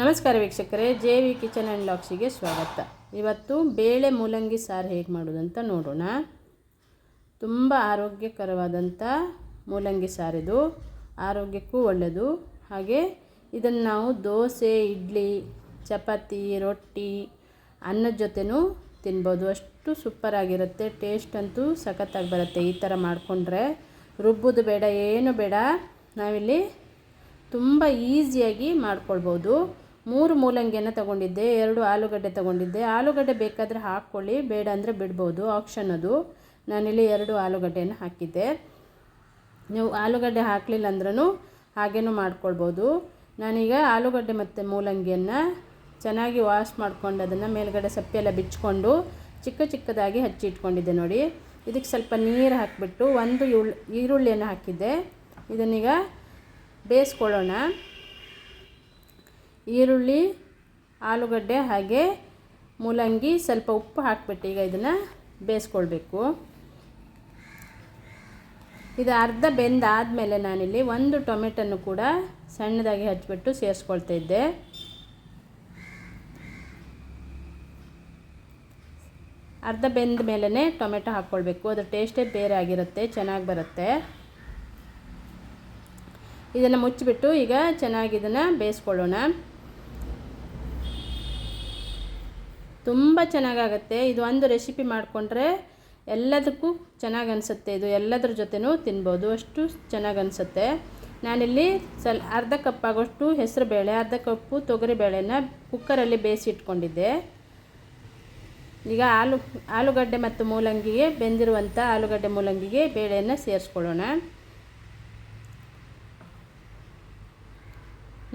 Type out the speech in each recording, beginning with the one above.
ನಮಸ್ಕಾರ ವೀಕ್ಷಕರೇ, JV kitchen and ಲಾಕ್ಸಿಗೆ ಸ್ವಾಗತ. ಇವತ್ತು ಬೇಳೆ ಮೂಲಂಗಿ ಸಾರು ಹೇಗೆ ಮಾಡೋದಂತ ನೋಡೋಣ. ತುಂಬ ಆರೋಗ್ಯಕರವಾದಂಥ ಮೂಲಂಗಿ ಸಾರಿದು, ಆರೋಗ್ಯಕ್ಕೂ ಒಳ್ಳೆಯದು. ಹಾಗೆ ಇದನ್ನು ನಾವು ದೋಸೆ, ಇಡ್ಲಿ, ಚಪಾತಿ, ರೊಟ್ಟಿ, ಅನ್ನದ ಜೊತೆನೂ ತಿನ್ಬೋದು. ಅಷ್ಟು ಸೂಪರಾಗಿರುತ್ತೆ. ಟೇಸ್ಟ್ ಅಂತೂ ಸಖತ್ತಾಗಿ ಬರುತ್ತೆ. ಈ ಥರ ಮಾಡಿಕೊಂಡ್ರೆ ರುಬ್ಬೋದು ಬೇಡ, ಏನು ಬೇಡ. ನಾವಿಲ್ಲಿ ತುಂಬ ಈಸಿಯಾಗಿ ಮಾಡ್ಕೊಳ್ಬೋದು. 3 ಮೂಲಂಗಿಯನ್ನು ತಗೊಂಡಿದ್ದೆ, 2 ಆಲೂಗಡ್ಡೆ ತಗೊಂಡಿದ್ದೆ. ಆಲೂಗಡ್ಡೆ ಬೇಕಾದರೆ ಹಾಕ್ಕೊಳ್ಳಿ, ಬೇಡ ಅಂದರೆ ಬಿಡ್ಬೋದು, ಆಪ್ಷನ್ ಅದು. ನಾನಿಲ್ಲಿ 2 ಆಲೂಗಡ್ಡೆಯನ್ನು ಹಾಕಿದ್ದೆ. ನೀವು ಆಲೂಗಡ್ಡೆ ಹಾಕಲಿಲ್ಲ ಅಂದ್ರೂ ಹಾಗೇನೂ ಮಾಡ್ಕೊಳ್ಬೋದು. ನಾನೀಗ ಆಲೂಗಡ್ಡೆ ಮತ್ತು ಮೂಲಂಗಿಯನ್ನು ಚೆನ್ನಾಗಿ ವಾಶ್ ಮಾಡ್ಕೊಂಡು ಅದನ್ನು ಮೇಲ್ಗಡೆ ಸಪ್ಪೆಲ್ಲ ಬಿಚ್ಕೊಂಡು ಚಿಕ್ಕ ಚಿಕ್ಕದಾಗಿ ಹಚ್ಚಿ ಇಟ್ಕೊಂಡಿದ್ದೆ ನೋಡಿ. ಇದಕ್ಕೆ ಸ್ವಲ್ಪ ನೀರು ಹಾಕಿಬಿಟ್ಟು 1 ಈರುಳ್ಳಿಯನ್ನು ಹಾಕಿದ್ದೆ. ಇದನ್ನೀಗ ಬೇಯಿಸ್ಕೊಳ್ಳೋಣ. ಈರುಳ್ಳಿ, ಆಲೂಗಡ್ಡೆ ಹಾಗೆ ಮೂಲಂಗಿ, ಸ್ವಲ್ಪ ಉಪ್ಪು ಹಾಕಿಬಿಟ್ಟು ಈಗ ಇದನ್ನು ಬೇಯಿಸ್ಕೊಳ್ಬೇಕು. ಇದು ಅರ್ಧ ಬೆಂದಾದಮೇಲೆ ನಾನಿಲ್ಲಿ 1 ಟೊಮೆಟೊನ್ನು ಕೂಡ ಸಣ್ಣದಾಗಿ ಹಚ್ಚಿಬಿಟ್ಟು ಸೇರಿಸ್ಕೊಳ್ತಾ ಇದ್ದೆ. ಅರ್ಧ ಬೆಂದ ಮೇಲೇ ಟೊಮೆಟೊ ಹಾಕ್ಕೊಳ್ಬೇಕು, ಅದರ ಟೇಸ್ಟೇ ಬೇರೆ ಆಗಿರುತ್ತೆ, ಚೆನ್ನಾಗಿ ಬರುತ್ತೆ. ಇದನ್ನು ಮುಚ್ಚಿಬಿಟ್ಟು ಈಗ ಚೆನ್ನಾಗಿ ಇದನ್ನು ಬೇಯಿಸ್ಕೊಳ್ಳೋಣ. ತುಂಬ ಚೆನ್ನಾಗಾಗುತ್ತೆ ಇದು. ಒಂದು ರೆಸಿಪಿ ಮಾಡಿಕೊಂಡ್ರೆ ಎಲ್ಲದಕ್ಕೂ ಚೆನ್ನಾಗಿ ಅನಿಸುತ್ತೆ. ಇದು ಎಲ್ಲದ್ರ ಜೊತೆನೂ ತಿನ್ಬೋದು, ಅಷ್ಟು ಚೆನ್ನಾಗಿ ಅನಿಸುತ್ತೆ. ನಾನಿಲ್ಲಿ ಅರ್ಧ ಕಪ್ ಆಗೋಷ್ಟು ಹೆಸರು ಬೇಳೆ, ಅರ್ಧ ಕಪ್ಪು ತೊಗರಿ ಬೇಳೆನ ಕುಕ್ಕರಲ್ಲಿ ಬೇಯಿಸಿ ಇಟ್ಕೊಂಡಿದ್ದೆ. ಈಗ ಆಲೂಗಡ್ಡೆ ಮತ್ತು ಮೂಲಂಗಿಗೆ, ಬೆಂದಿರುವಂಥ ಆಲೂಗಡ್ಡೆ ಮೂಲಂಗಿಗೆ ಬೇಳೆಯನ್ನು ಸೇರಿಸ್ಕೊಳ್ಳೋಣ.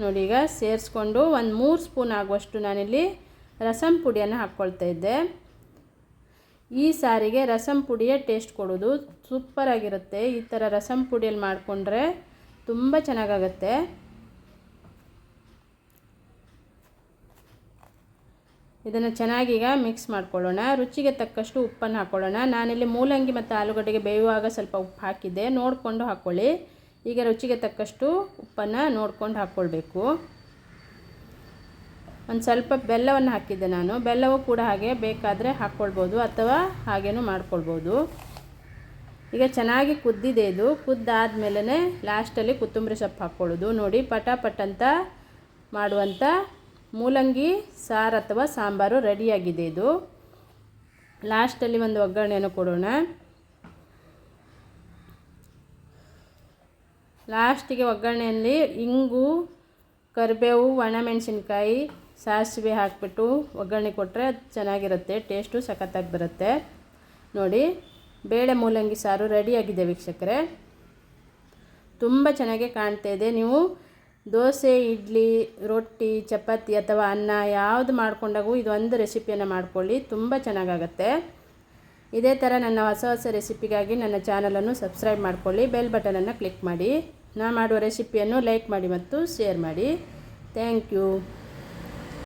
ನೋಡಿ, ಈಗ ಸೇರಿಸ್ಕೊಂಡು 3 ಸ್ಪೂನ್ ಆಗುವಷ್ಟು ನಾನಿಲ್ಲಿ ರಸಂ ಪುಡಿಯನ್ನು ಹಾಕ್ಕೊಳ್ತಾ ಇದ್ದೆ. ಈ ಸಾರಿಗೆ ರಸಂ ಪುಡಿಯೇ ಟೇಸ್ಟ್ ಕೊಡೋದು, ಸೂಪರಾಗಿರುತ್ತೆ. ಈ ಥರ ರಸಂ ಪುಡಿಯಲ್ಲಿ ಮಾಡಿಕೊಂಡ್ರೆ ತುಂಬ ಚೆನ್ನಾಗಾಗುತ್ತೆ. ಇದನ್ನು ಚೆನ್ನಾಗೀಗ ಮಿಕ್ಸ್ ಮಾಡ್ಕೊಳ್ಳೋಣ. ರುಚಿಗೆ ತಕ್ಕಷ್ಟು ಉಪ್ಪನ್ನು ಹಾಕ್ಕೊಳ್ಳೋಣ. ನಾನಿಲ್ಲಿ ಮೂಲಂಗಿ ಮತ್ತು ಆಲೂಗಡ್ಡೆಗೆ ಬೇಯುವಾಗ ಸ್ವಲ್ಪ ಉಪ್ಪು ಹಾಕಿದ್ದೆ, ನೋಡಿಕೊಂಡು ಹಾಕ್ಕೊಳ್ಳಿ. ಈಗ ರುಚಿಗೆ ತಕ್ಕಷ್ಟು ಉಪ್ಪನ್ನು ನೋಡ್ಕೊಂಡು ಹಾಕ್ಕೊಳ್ಬೇಕು. ಒಂದು ಸ್ವಲ್ಪ ಬೆಲ್ಲವನ್ನು ಹಾಕಿದ್ದೆ ನಾನು. ಬೆಲ್ಲವೂ ಕೂಡ ಹಾಗೆ ಬೇಕಾದರೆ ಹಾಕ್ಕೊಳ್ಬೋದು ಅಥವಾ ಹಾಗೇನೂ ಮಾಡ್ಕೊಳ್ಬೋದು. ಈಗ ಚೆನ್ನಾಗಿ ಕುದ್ದಿದೆ ಇದು. ಕುದ್ದಾದಮೇಲೆ ಲಾಸ್ಟಲ್ಲಿ ಕೊತ್ತಂಬರಿ ಸೊಪ್ಪು ಹಾಕ್ಕೊಳ್ಳೋದು. ನೋಡಿ, ಪಟಾಪಟ್ ಅಂತ ಮಾಡುವಂಥ ಮೂಲಂಗಿ ಸಾರು ಅಥವಾ ಸಾಂಬಾರು ರೆಡಿಯಾಗಿದೆ ಇದು. ಲಾಸ್ಟಲ್ಲಿ ಒಂದು ಒಗ್ಗರಣೆಯನ್ನು ಕೊಡೋಣ. ಲಾಸ್ಟಿಗೆ ಒಗ್ಗರಣೆಯಲ್ಲಿ ಇಂಗು, ಕರಿಬೇವು, ಒಣಮೆಣಸಿನ್ಕಾಯಿ, ಸಾಸಿವೆ ಹಾಕಿಬಿಟ್ಟು ಒಗ್ಗರಣೆ ಕೊಟ್ಟರೆ ಚೆನ್ನಾಗಿರುತ್ತೆ, ಟೇಸ್ಟು ಸಖತ್ತಾಗಿ ಬರುತ್ತೆ. ನೋಡಿ, ಬೇಳೆ ಮೂಲಂಗಿ ಸಾರು ರೆಡಿಯಾಗಿದೆ ವೀಕ್ಷಕರೇ. ತುಂಬ ಚೆನ್ನಾಗಿ ಕಾಣ್ತಾ ಇದೆ. ನೀವು ದೋಸೆ, ಇಡ್ಲಿ, ರೊಟ್ಟಿ, ಚಪಾತಿ ಅಥವಾ ಅನ್ನ ಯಾವುದು ಮಾಡಿಕೊಂಡಾಗೂ ಇದೊಂದು ರೆಸಿಪಿಯನ್ನು ಮಾಡ್ಕೊಳ್ಳಿ, ತುಂಬ ಚೆನ್ನಾಗಾಗತ್ತೆ. ಇದೇ ಥರ ನನ್ನ ಹೊಸ ರೆಸಿಪಿಗಾಗಿ ನನ್ನ ಚಾನಲನ್ನು ಸಬ್ಸ್ಕ್ರೈಬ್ ಮಾಡ್ಕೊಳ್ಳಿ. ಬೆಲ್ ಬಟನನ್ನು ಕ್ಲಿಕ್ ಮಾಡಿ. ನಾನು ಮಾಡುವ ರೆಸಿಪಿಯನ್ನು ಲೈಕ್ ಮಾಡಿ ಮತ್ತು ಶೇರ್ ಮಾಡಿ. Thank you.